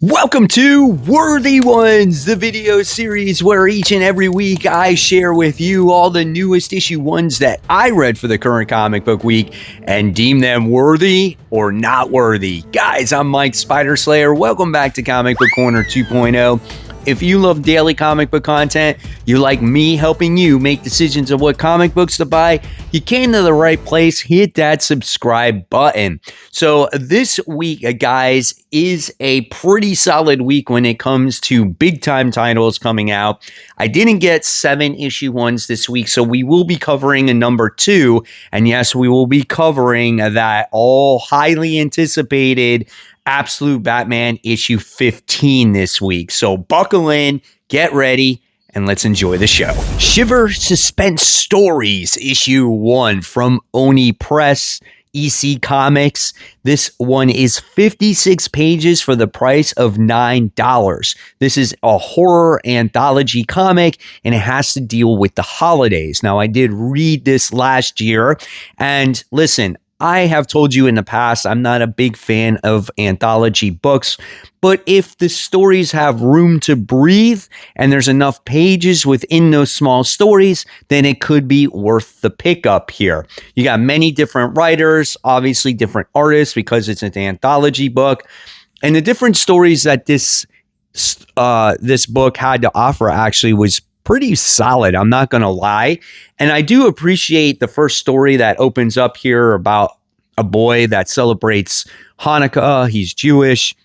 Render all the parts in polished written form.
Welcome to Worthy Ones, the video series where each and every week I share with you all the newest issue ones that I read for the current comic book week and deem them worthy or not worthy. Guys, I'm Mike Spider Slayer. Welcome back to Comic Book Corner 2.0. If you love daily comic book content, you like me helping you make decisions of what comic books to buy, you came to the right place. Hit that subscribe button. So this week, guys, is a pretty solid week when it comes to big time titles coming out. I didn't get 7 issue ones this week, so we will be covering a number 2. And yes, we will be covering that all highly anticipated Absolute Batman issue 15 this week. So buckle in, get ready, and let's enjoy the show. Shiver Suspense Stories issue 1 from Oni Press, EC Comics. This one is 56 pages for the price of $9. This is a horror anthology comic, and it has to deal with the holidays. Now, I did read this last year, and listen, I have told you in the past, I'm not a big fan of anthology books, but if the stories have room to breathe and there's enough pages within those small stories, then it could be worth the pickup here. You got many different writers, obviously different artists because it's an anthology book, and the different stories that this book had to offer actually was pretty solid, I'm not going to lie. And I do appreciate the first story that opens up here about a boy that celebrates Hanukkah. He's Jewish.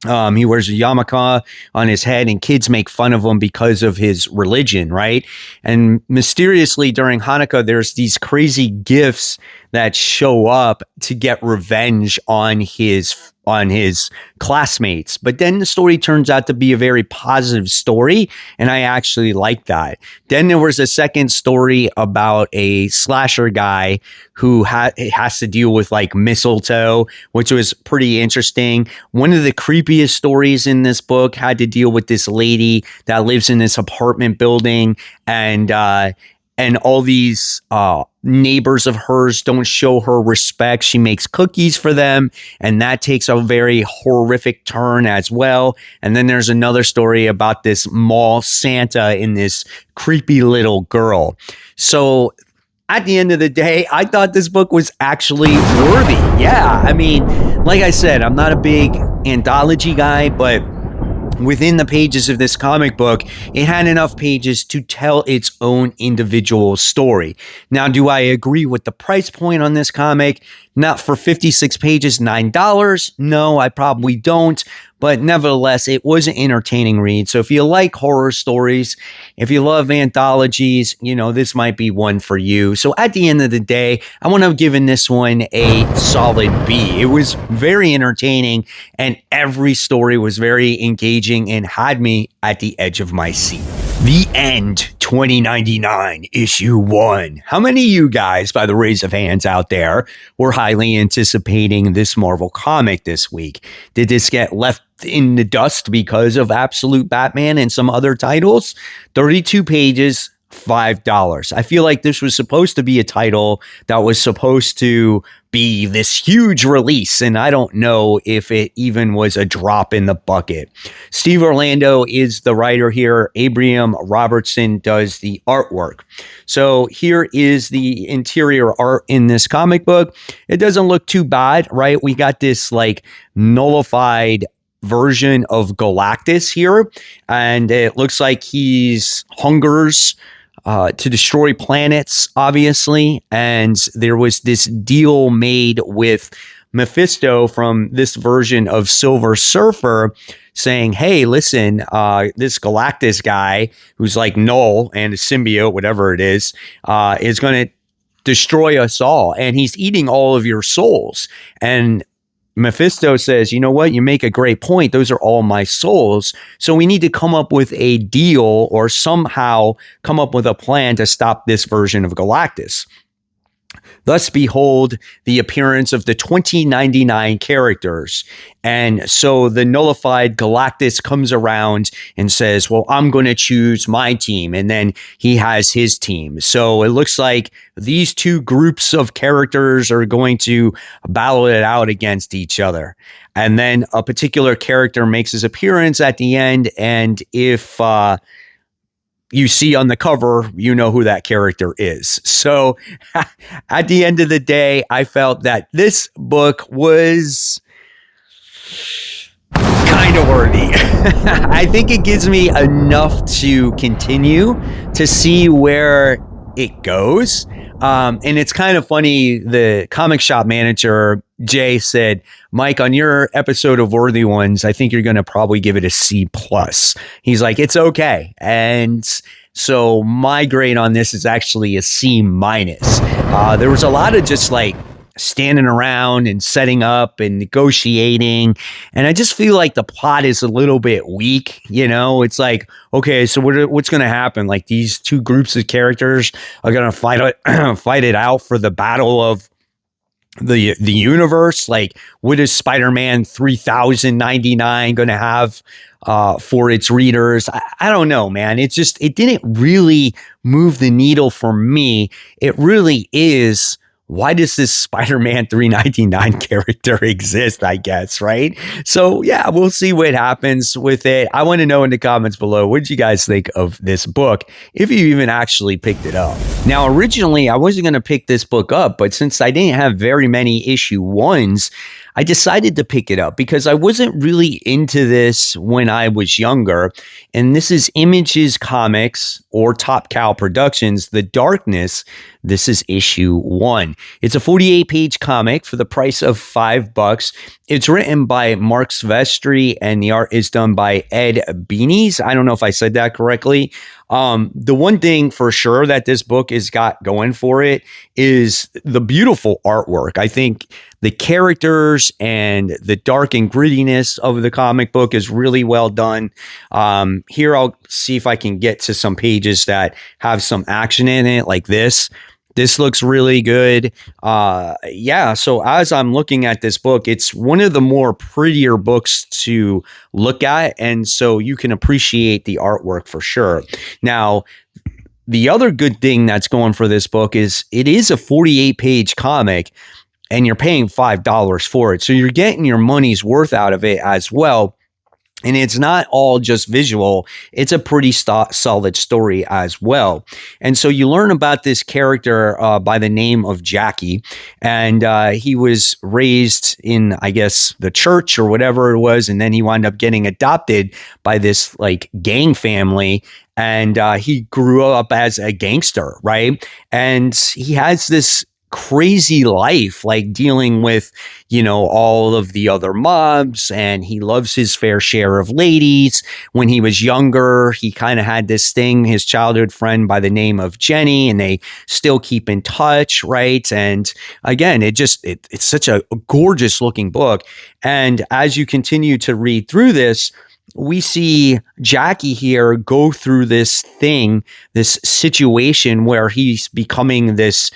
He wears a yarmulke on his head, and kids make fun of him because of his religion, right? And mysteriously during Hanukkah, there's these crazy gifts that show up to get revenge on his classmates. But then the story turns out to be a very positive story, and I actually like that. Then there was a second story about a slasher guy who has to deal with like mistletoe, which was pretty interesting. One of the creepiest stories in this book had to deal with this lady that lives in this apartment building, and all these neighbors of hers don't show her respect. She makes cookies for them, and that takes a very horrific turn as well. And then there's another story about this mall Santa and this creepy little girl. So at the end of the day, I thought this book was actually worthy. Yeah, I mean, like I said, I'm not a big anthology guy, but within the pages of this comic book, it had enough pages to tell its own individual story. Now, do I agree with the price point on this comic? Not for 56 pages, $9. No, I probably don't. But nevertheless, it was an entertaining read. So if you like horror stories, if you love anthologies, this might be one for you. So at the end of the day, I want to give this one a solid B. It was very entertaining, and every story was very engaging and had me at the edge of my seat. The End 2099 issue 1. How many of you guys, by the raise of hands out there, were highly anticipating this Marvel comic this week? Did this get left in the dust because of Absolute Batman and some other titles? 32 pages, $5. I feel like this was supposed to be a title that was supposed to be this huge release, and I don't know if it even was a drop in the bucket. Steve Orlando is the writer here. Abraham Robertson does the artwork. So here is the interior art in this comic book. It doesn't look too bad, right? We got this like nullified version of Galactus here, and it looks like he's hungers to destroy planets, obviously. And there was this deal made with Mephisto from this version of Silver Surfer saying, hey, listen, this Galactus guy who's like Null and a symbiote, whatever it is going to destroy us all. And he's eating all of your souls. And Mephisto says, you know what? You make a great point. Those are all my souls. So we need to come up with a deal or somehow come up with a plan to stop this version of Galactus. Thus, behold the appearance of the 2099 characters. And so the nullified Galactus comes around and says, well, I'm going to choose my team. And then he has his team. So it looks like these two groups of characters are going to battle it out against each other. And then a particular character makes his appearance at the end. And if you see on the cover, you know who that character is. So at the end of the day, I felt that this book was kind of worthy. I think it gives me enough to continue to see where it goes. And it's kind of funny. The comic shop manager, Jay, said, Mike, on your episode of Worthy Ones, I think you're going to probably give it a C+. He's like, it's okay. And so my grade on this is actually a C-. There was a lot of just like standing around and setting up and negotiating. And I just feel like the plot is a little bit weak. You know, it's like, okay, so what's going to happen? Like these two groups of characters are going to fight it out for the battle of the universe. Like, what is Spider-Man 3099 going to have for its readers? I don't know, man. It didn't really move the needle for me. It really is, why does this Spider-Man 399 character exist, I guess, right? So, yeah, we'll see what happens with it. I want to know in the comments below, what did you guys think of this book, if you even actually picked it up? Now, originally, I wasn't going to pick this book up, but since I didn't have very many issue ones, I decided to pick it up because I wasn't really into this when I was younger. And this is Images Comics or Top Cow Productions, The Darkness. This is issue 1. It's a 48-page comic for the price of $5. It's written by Mark Silvestri and the art is done by Ed Beanies. I don't know if I said that correctly. The one thing for sure that this book has got going for it is the beautiful artwork. I think the characters and the dark and grittiness of the comic book is really well done. Here, I'll see if I can get to some pages that have some action in it, like this. This looks really good. Yeah, so as I'm looking at this book, it's one of the more prettier books to look at, and so you can appreciate the artwork for sure. Now, the other good thing that's going for this book is it is a 48-page comic, and you're paying $5 for it. So you're getting your money's worth out of it as well. And it's not all just visual. It's a pretty solid story as well. And so you learn about this character by the name of Jackie. And he was raised in, I guess, the church or whatever it was. And then he wound up getting adopted by this like gang family. And he grew up as a gangster, right? And he has this crazy life, like dealing with, you know, all of the other mobs, and he loves his fair share of ladies. When he was younger, he kind of had this thing, his childhood friend by the name of Jenny, and they still keep in touch, right? And again, it's such a gorgeous looking book. And as you continue to read through this, we see Jackie here go through this thing, this situation where he's becoming this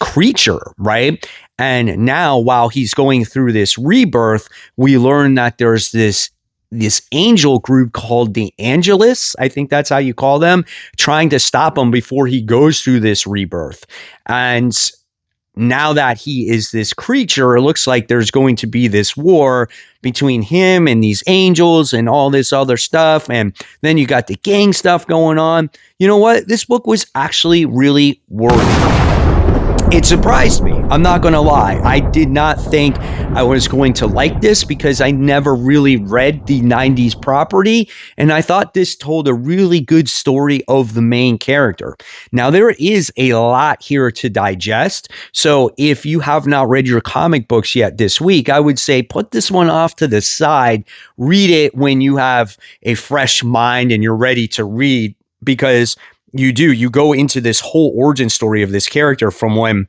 creature, right? And now, while he's going through this rebirth, we learn that there's this angel group called the Angelus, I think that's how you call them, trying to stop him before he goes through this rebirth. And now that he is this creature, it looks like there's going to be this war between him and these angels and all this other stuff. And then you got the gang stuff going on. You know what? This book was actually really worthy. It surprised me. I'm not going to lie. I did not think I was going to like this because I never really read the 90s property. And I thought this told a really good story of the main character. Now, there is a lot here to digest. So if you have not read your comic books yet this week, I would say put this one off to the side. Read it when you have a fresh mind and you're ready to read, because you go into this whole origin story of this character from when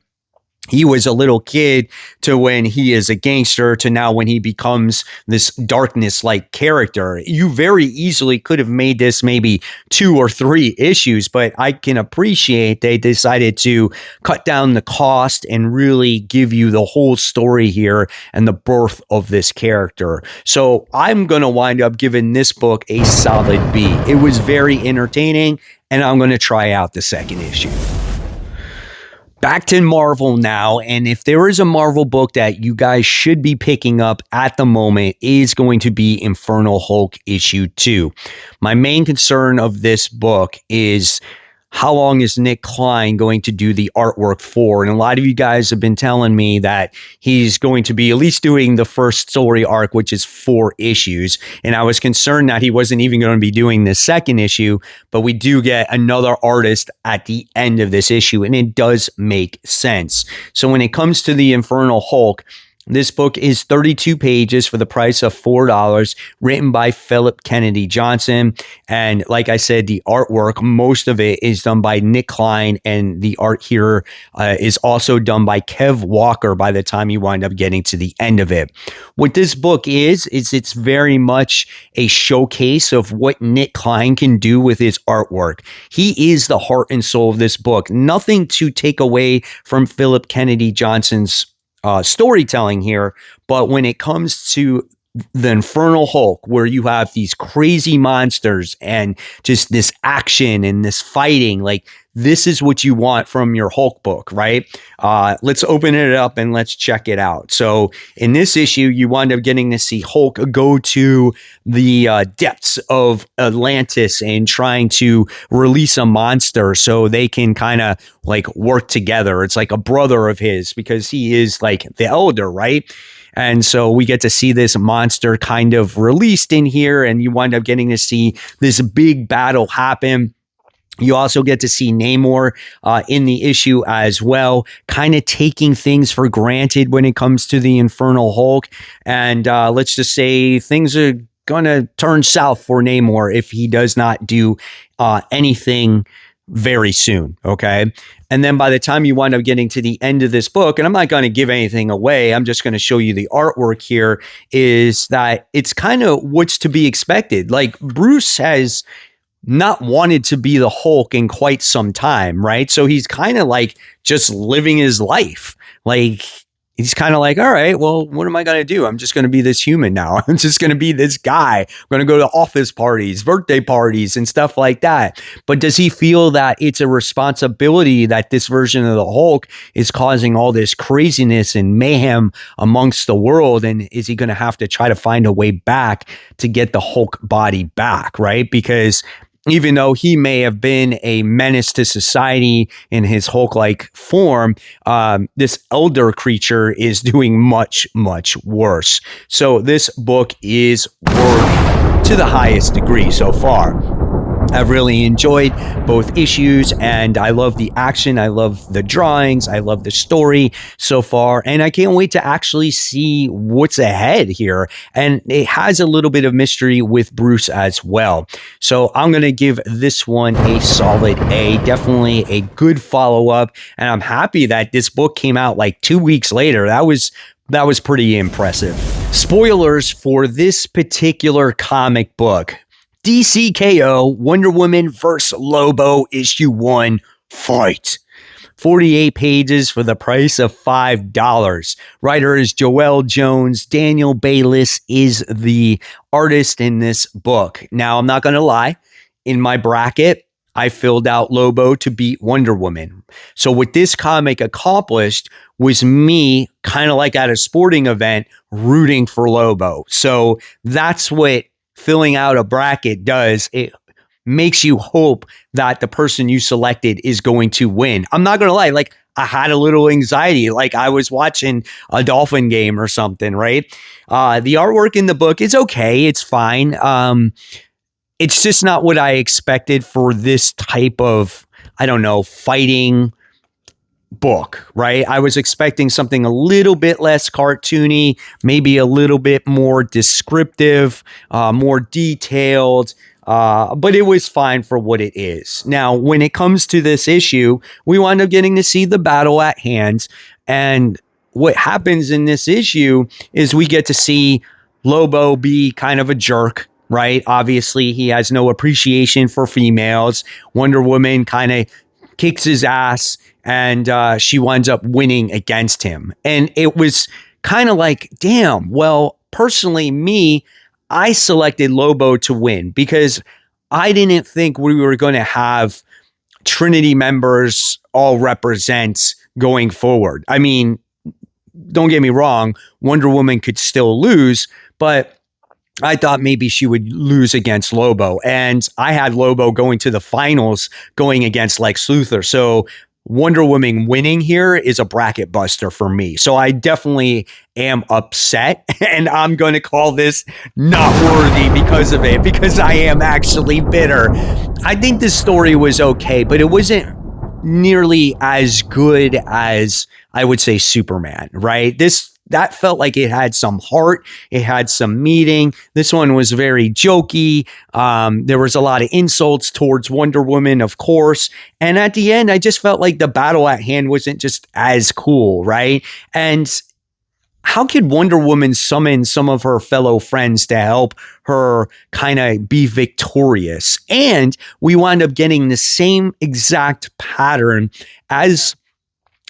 he was a little kid to when he is a gangster to now when he becomes this darkness-like character. You very easily could have made this maybe 2 or 3 issues, but I can appreciate they decided to cut down the cost and really give you the whole story here and the birth of this character. So I'm going to wind up giving this book a solid B. It was very entertaining, and I'm going to try out the second issue. Back to Marvel now, and if there is a Marvel book that you guys should be picking up at the moment, it is going to be Infernal Hulk issue 2. My main concern of this book is how long is Nick Klein going to do the artwork for? And a lot of you guys have been telling me that he's going to be at least doing the first story arc, which is 4 issues. And I was concerned that he wasn't even going to be doing the second issue, but we do get another artist at the end of this issue, and it does make sense. So when it comes to the Infernal Hulk, this book is 32 pages for the price of $4, written by Philip Kennedy Johnson. And like I said, the artwork, most of it is done by Nick Klein, and the art here is also done by Kev Walker by the time you wind up getting to the end of it. What this book is it's very much a showcase of what Nick Klein can do with his artwork. He is the heart and soul of this book. Nothing to take away from Philip Kennedy Johnson's storytelling here, but when it comes to the Infernal Hulk, where you have these crazy monsters and just this action and this fighting, like this is what you want from your Hulk book, right? Let's open it up and let's check it out. So in this issue, you wind up getting to see Hulk go to the depths of Atlantis and trying to release a monster so they can kind of like work together. It's like a brother of his because he is like the elder, right? And so we get to see this monster kind of released in here, and you wind up getting to see this big battle happen. You also get to see Namor in the issue as well, kind of taking things for granted when it comes to the Infernal Hulk. And let's just say things are going to turn south for Namor if he does not do anything very soon, okay? And then by the time you wind up getting to the end of this book, and I'm not going to give anything away, I'm just going to show you the artwork here, is that it's kind of what's to be expected. Like Bruce has not wanted to be the Hulk in quite some time, right? So he's kind of like just living his life. Like he's kind of like, all right, well, what am I going to do? I'm just going to be this human now. I'm just going to be this guy. I'm going to go to office parties, birthday parties, and stuff like that. But does he feel that it's a responsibility that this version of the Hulk is causing all this craziness and mayhem amongst the world? And is he going to have to try to find a way back to get the Hulk body back, right? Because even though he may have been a menace to society in his Hulk-like form, this elder creature is doing much, much worse. So this book is worthy to the highest degree so far. I've really enjoyed both issues, and I love the action. I love the drawings. I love the story so far, and I can't wait to actually see what's ahead here. And it has a little bit of mystery with Bruce as well. So I'm going to give this one a solid A. Definitely a good follow-up, and I'm happy that this book came out like 2 weeks later. That was pretty impressive. Spoilers for this particular comic book. DCKO Wonder Woman vs. Lobo issue 1 fight. 48 pages for the price of $5. Writer is Joelle Jones. Daniel Bayliss is the artist in this book. Now, I'm not going to lie. In my bracket, I filled out Lobo to beat Wonder Woman. So what this comic accomplished was me kind of like at a sporting event rooting for Lobo. So that's what filling out a bracket does. It makes you hope that the person you selected is going to win. I'm not going to lie. Like I had a little anxiety, like I was watching a Dolphin game or something, right? The artwork in the book is okay. It's fine. It's just not what I expected for this type of, I don't know, fighting book, right? I was expecting something a little bit less cartoony, maybe a little bit more descriptive, more detailed, but it was fine for what it is. Now, when it comes to this issue, we wind up getting to see the battle at hand. And what happens in this issue is we get to see Lobo be kind of a jerk, right? Obviously, he has no appreciation for females. Wonder Woman kind of kicks his ass, and she winds up winning against him. And it was kind of like, damn, well, personally, I selected Lobo to win because I didn't think we were going to have Trinity members all represent going forward. I mean, don't get me wrong, Wonder Woman could still lose, but I thought maybe she would lose against Lobo. And I had Lobo going to the finals going against Lex Luthor. So Wonder Woman winning here is a bracket buster for me. So I definitely am upset, and I'm going to call this not worthy because of it, because I am actually bitter. I think this story was okay, but it wasn't nearly as good as, I would say, Superman, right? That felt like it had some heart. It had some meaning. This one was very jokey. There was a lot of insults towards Wonder Woman, of course. And at the end, I just felt like the battle at hand wasn't just as cool, right? And how could Wonder Woman summon some of her fellow friends to help her kind of be victorious? And we wound up getting the same exact pattern as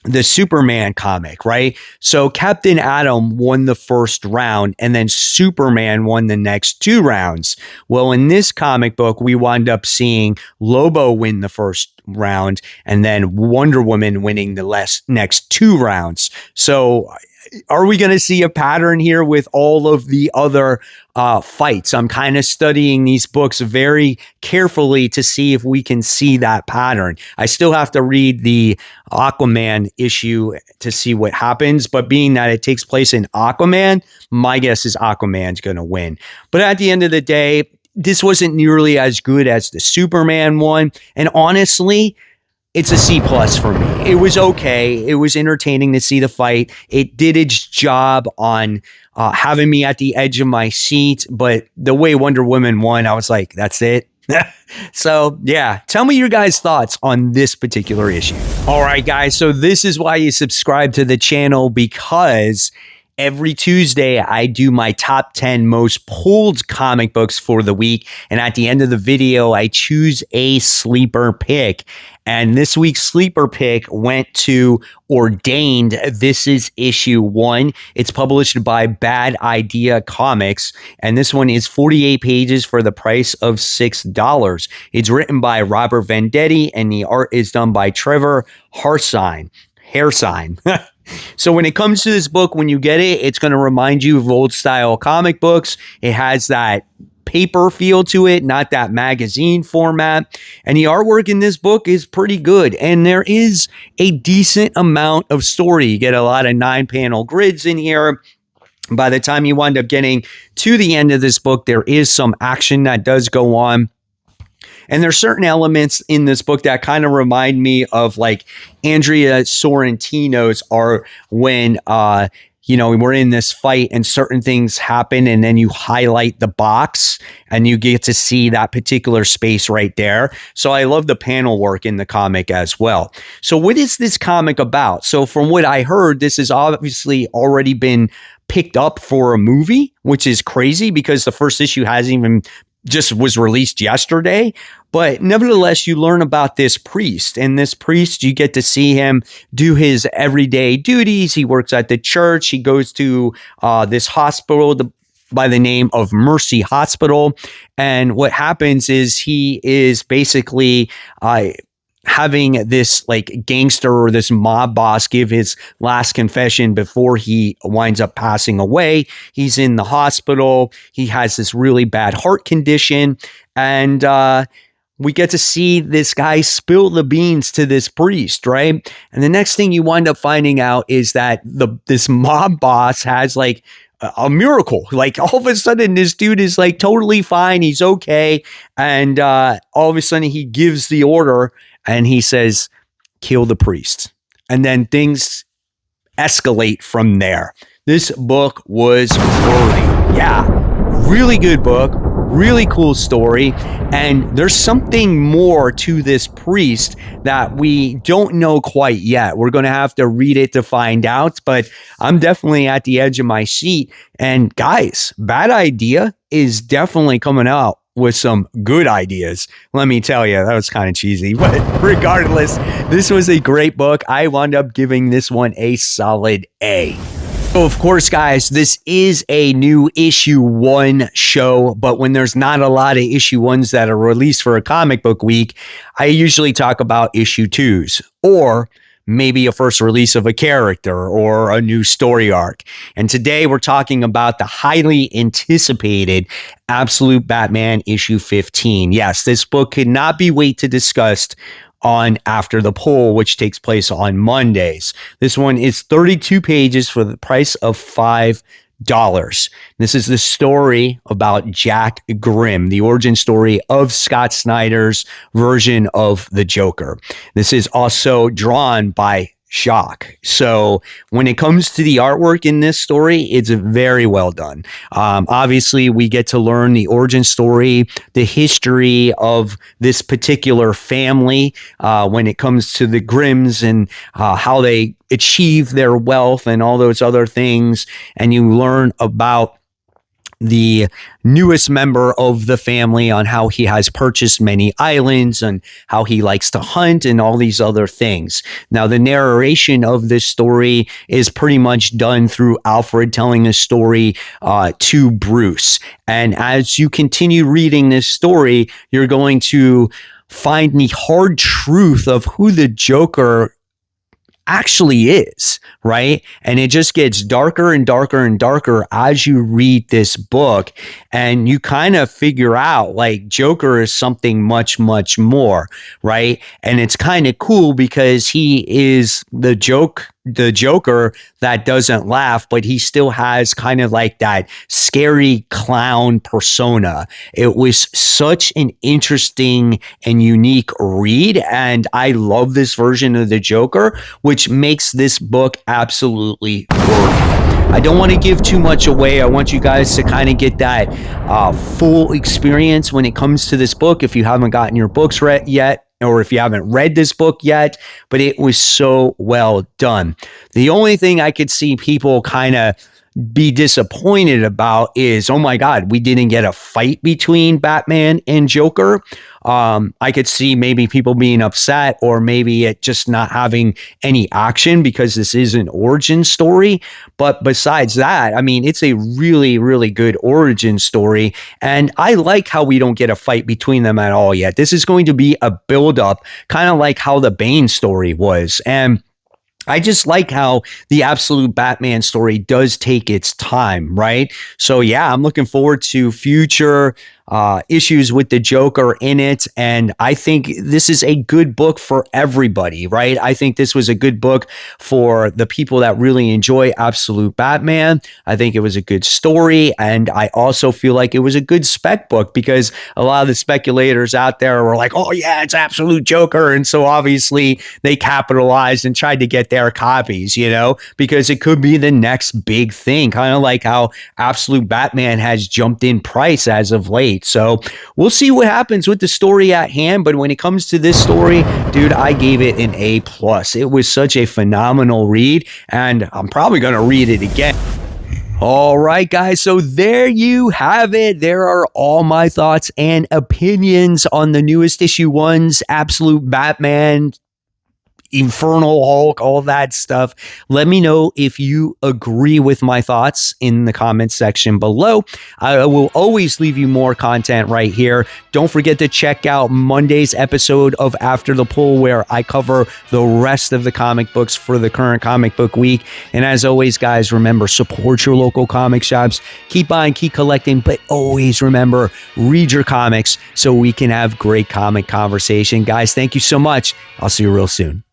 the Superman comic, right? So Captain Atom won the first round, and then Superman won the next 2 rounds. Well, in this comic book, we wound up seeing Lobo win the first round, and then Wonder Woman winning the next 2 rounds. So are we going to see a pattern here with all of the other fights? I'm kind of studying these books very carefully to see if we can see that pattern. I still have to read the Aquaman issue to see what happens, but being that it takes place in Aquaman, my guess is Aquaman's going to win. But at the end of the day, this wasn't nearly as good as the Superman one. And honestly, it's a C+ for me. It was okay. It was entertaining to see the fight. It did its job on having me at the edge of my seat. But the way Wonder Woman won, I was like, that's it. So, yeah, tell me your guys' thoughts on this particular issue. All right, guys. So this is why you subscribe to the channel, because every Tuesday, I do my top 10 most pulled comic books for the week. And at the end of the video, I choose a sleeper pick. And this week's sleeper pick went to Ordained. This is issue 1. It's published by Bad Idea Comics. And this one is 48 pages for the price of $6. It's written by Robert Venditti, and the art is done by Trevor Hairsine. So when it comes to this book, when you get it, it's going to remind you of old style comic books. It has that paper feel to it, not that magazine format. And the artwork in this book is pretty good. And there is a decent amount of story. You get a lot of 9-panel grids in here. By the time you wind up getting to the end of this book, there is some action that does go on. And there's certain elements in this book that kind of remind me of like Andrea Sorrentino's art when, we're in this fight and certain things happen, and then you highlight the box and you get to see that particular space right there. So I love the panel work in the comic as well. So what is this comic about? So from what I heard, this has obviously already been picked up for a movie, which is crazy because the first issue hasn't even just was released yesterday. But nevertheless, you learn about this priest, and this priest, you get to see him do his everyday duties. He works at the church. He goes to this hospital by the name of Mercy Hospital. And what happens is he is basically having this like gangster or this mob boss give his last confession before he winds up passing away. He's in the hospital. He has this really bad heart condition, and we get to see this guy spill the beans to this priest, right? And the next thing you wind up finding out is that this mob boss has like a miracle. Like all of a sudden, this dude is like totally fine. He's okay. And all of a sudden he gives the order and he says, kill the priest. And then things escalate from there. This book was worthy. Yeah, really good book. Really cool story. And there's something more to this priest that we don't know quite yet. We're going to have to read it to find out, but I'm definitely at the edge of my seat. And guys, Bad Idea is definitely coming out with some good ideas. Let me tell you, that was kind of cheesy, but regardless, this was a great book. I wound up giving this one a solid A. So of course, guys, this is a new issue 1 show, but when there's not a lot of issue 1s that are released for a comic book week, I usually talk about issue 2s or maybe a first release of a character or a new story arc. And today we're talking about the highly anticipated Absolute Batman issue 15. Yes, this book could not be wait to discuss on After the Poll, which takes place on Mondays. This one is 32 pages for the price of $5. This is the story about Jack Grimm, the origin story of Scott Snyder's version of the Joker. This is also drawn by Jacques. So when it comes to the artwork in this story, it's very well done. Obviously, we get to learn the origin story, the history of this particular family when it comes to the Grimms and how they achieve their wealth and all those other things. And you learn about the newest member of the family on how he has purchased many islands and how he likes to hunt and all these other things. Now, the narration of this story is pretty much done through Alfred telling the story to Bruce. And as you continue reading this story, you're going to find the hard truth of who the Joker actually is, right? And it just gets darker and darker and darker as you read this book, and you kind of figure out like Joker is something much, much more, right? And it's kind of cool because he is the Joker that doesn't laugh, but he still has kind of like that scary clown persona. It was such an interesting and unique read, and I love this version of the Joker, which makes this book absolutely worthy. I don't want to give too much away. I want you guys to kind of get that full experience when it comes to this book if you haven't gotten your books read yet, or if you haven't read this book yet, but it was so well done. The only thing I could see people kind of be disappointed about is, oh my God, we didn't get a fight between Batman and Joker. I could see maybe people being upset, or maybe it just not having any action because this is an origin story. But besides that, I mean, it's a really, really good origin story. And I like how we don't get a fight between them at all yet. This is going to be a build-up, kind of like how the Bane story was. And I just like how the Absolute Batman story does take its time, right? So yeah, I'm looking forward to future issues with the Joker in it. And I think this is a good book for everybody, right? I think this was a good book for the people that really enjoy Absolute Batman. I think it was a good story. And I also feel like it was a good spec book because a lot of the speculators out there were like, oh yeah, it's Absolute Joker. And so obviously they capitalized and tried to get their copies, you know, because it could be the next big thing, kind of like how Absolute Batman has jumped in price as of late. So we'll see what happens with the story at hand. But when it comes to this story, dude, I gave it an A+. It was such a phenomenal read, and I'm probably going to read it again. All right, guys. So there you have it. There are all my thoughts and opinions on the newest issue 1's Absolute Batman, Infernal Hulk, all that stuff. Let me know if you agree with my thoughts in the comments section below. I will always leave you more content right here. Don't forget to check out Monday's episode of After the Poll, where I cover the rest of the comic books for the current comic book week. And as always, guys, remember, support your local comic shops. Keep buying, keep collecting, but always remember, read your comics so we can have great comic conversation. Guys, thank you so much. I'll see you real soon.